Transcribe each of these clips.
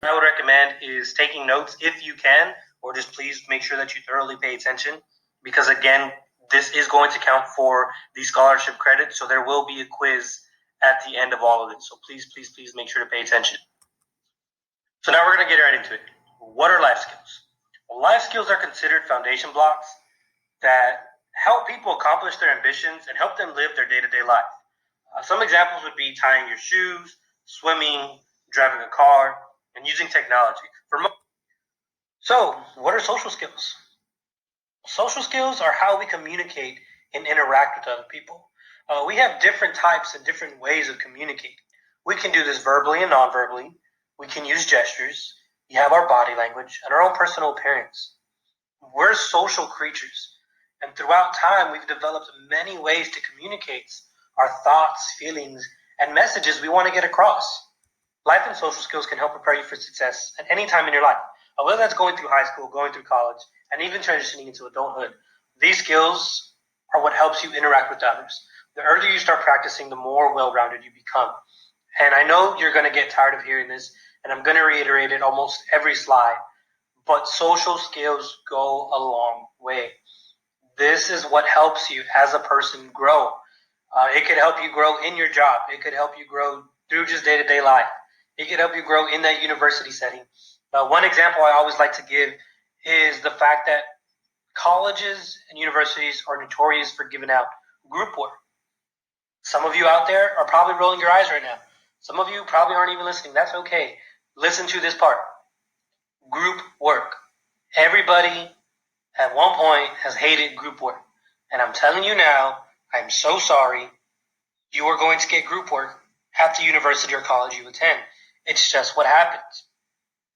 I would recommend is taking notes if you can, or just please make sure that you thoroughly pay attention because, again, this is going to count for the scholarship credit. So there will be a quiz at the end of all of it. So please make sure to pay attention. So now we're going to get right into it. What are life skills? Well, life skills are considered foundation blocks that help people accomplish their ambitions and help them live their day-to-day life. Some examples would be tying your shoes, swimming, driving a car, and using technology. So, what are social skills? Social skills are how we communicate and interact with other people. We have different types and different ways of communicating. We can do this verbally and non-verbally. We can use gestures. We have our body language and our own personal appearance. We're social creatures, and throughout time, we've developed many ways to communicate our thoughts, feelings, and messages we want to get across. Life and social skills can help prepare you for success at any time in your life, whether that's going through high school, going through college, and even transitioning into adulthood. These skills are what helps you interact with others. The earlier you start practicing, the more well-rounded you become. And I know you're going to get tired of hearing this, and I'm going to reiterate it almost every slide, but social skills go a long way. This is what helps you as a person grow. It could help you grow in your job. It could help you grow through just day-to-day life. It could help you grow in that university setting. One example I always like to give is the fact that colleges and universities are notorious for giving out group work. Some of you out there are probably rolling your eyes right now. Some of you probably aren't even listening. That's okay. Listen to this part. Group work. Everybody at one point has hated group work. And I'm telling you now, I'm so sorry. You are going to get group work at the university or college you attend. It's just what happens.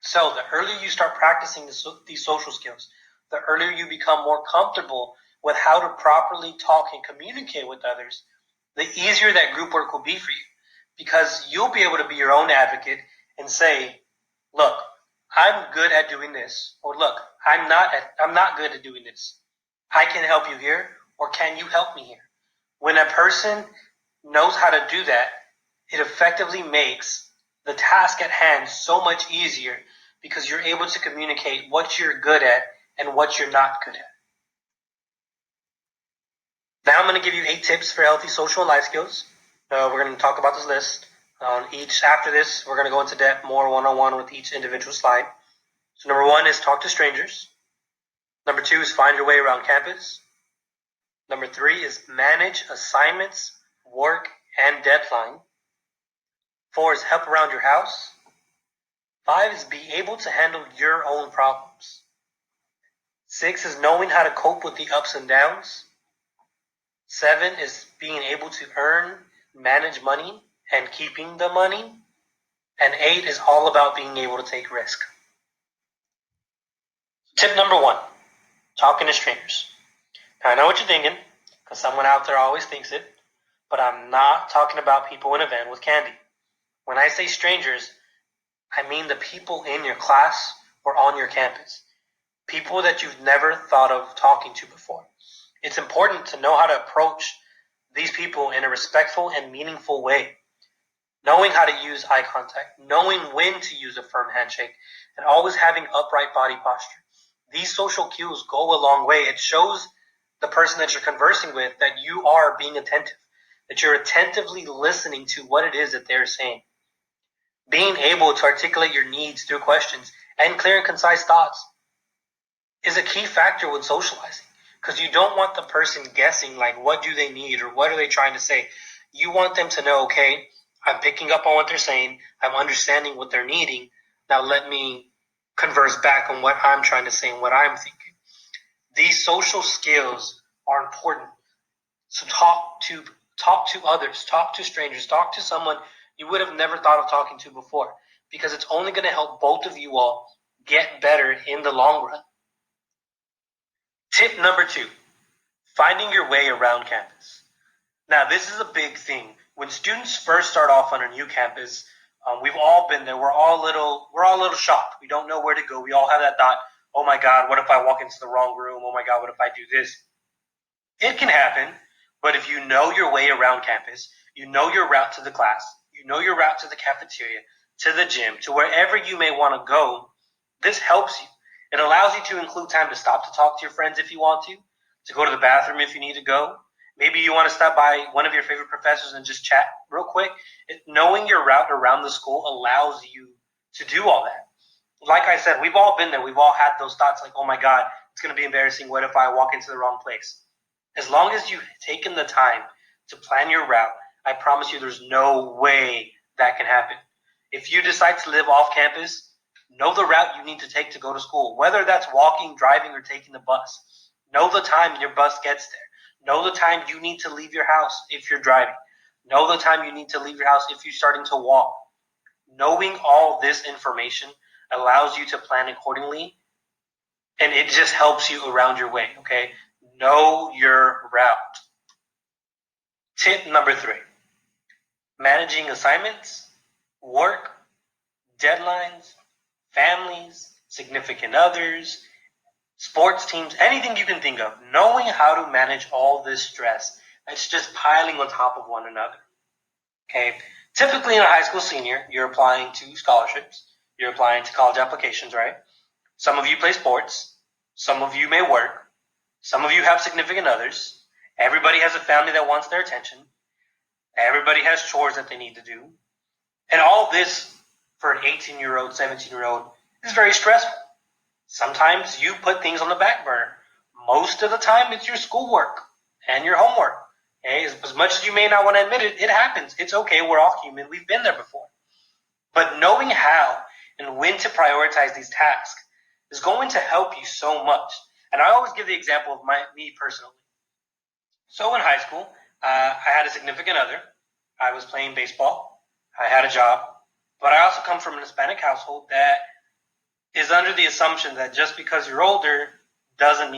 So the earlier you start practicing these social skills, the earlier you become more comfortable with how to properly talk and communicate with others, the easier that group work will be for you. Because you'll be able to be your own advocate and say, look, I'm good at doing this, or look, I'm not good at doing this. I can help you here, or can you help me here? When a person knows how to do that, it effectively makes the task at hand so much easier because you're able to communicate what you're good at and what you're not good at. Now I'm going to give you 8 tips for healthy social and life skills. We're going to talk about this list. After this, we're going to go into depth more one-on-one with each individual slide. So number 1 is talk to strangers. Number 2 is find your way around campus. Number 3 is manage assignments, work, and deadline. 4 is help around your house. 5 is be able to handle your own problems. 6 is knowing how to cope with the ups and downs. 7 is being able to earn, manage money, and keeping the money. And 8 is all about being able to take risk. Tip number 1, talking to strangers. Now I know what you're thinking, because someone out there always thinks it, but I'm not talking about people in a van with candy. When I say strangers, I mean the people in your class or on your campus. People that you've never thought of talking to before. It's important to know how to approach these people in a respectful and meaningful way. Knowing how to use eye contact, knowing when to use a firm handshake, and always having upright body posture. These social cues go a long way. It shows the person that you're conversing with that you are being attentive, that you're attentively listening to what it is that they're saying. Being able to articulate your needs through questions and clear and concise thoughts is a key factor when socializing, because you don't want the person guessing like what do they need or what are they trying to say. You want them to know, okay, I'm picking up on what they're saying, I'm understanding what they're needing, now let me converse back on what I'm trying to say and what I'm thinking. These social skills are important. So talk to others, talk to strangers, talk to someone you would have never thought of talking to before, because it's only going to help both of you all get better in the long run. Tip number 2, finding your way around campus. Now, this is a big thing. When students first start off on a new campus, we've all been there. We're all a little shocked. We don't know where to go. We all have that thought, oh my God, what if I walk into the wrong room? Oh my God, what if I do this? It can happen, but if you know your way around campus, you know your route to the class, you know your route to the cafeteria, to the gym, to wherever you may want to go, this helps you. It allows you to include time to stop to talk to your friends if you want to go to the bathroom if you need to go. Maybe you want to stop by one of your favorite professors and just chat real quick. Knowing your route around the school allows you to do all that. Like I said, we've all been there. We've all had those thoughts like, oh my God, it's going to be embarrassing. What if I walk into the wrong place? As long as you've taken the time to plan your route, I promise you there's no way that can happen. If you decide to live off campus, know the route you need to take to go to school, whether that's walking, driving, or taking the bus. Know the time your bus gets there. Know the time you need to leave your house if you're driving. Know the time you need to leave your house if you're starting to walk. Knowing all this information allows you to plan accordingly, and it just helps you around your way, okay? Know your route. Tip number 3, managing assignments, work, deadlines, families, significant others, sports teams, anything you can think of. Knowing how to manage all this stress that's just piling on top of one another. Okay? Typically in a high school senior, you're applying to scholarships. You're applying to college applications, right? Some of you play sports. Some of you may work. Some of you have significant others. Everybody has a family that wants their attention. Everybody has chores that they need to do. And all this for an 18-year-old, 17-year-old is very stressful. Sometimes you put things on the back burner. Most of the time it's your schoolwork and your homework. Okay? As much as you may not want to admit it, it happens. It's okay. We're all human. We've been there before. But knowing how and when to prioritize these tasks is going to help you so much. And I always give the example of me personally. So in high school, I had a significant other. I was playing baseball. I had a job. But I also come from an Hispanic household that is under the assumption that just because you're older doesn't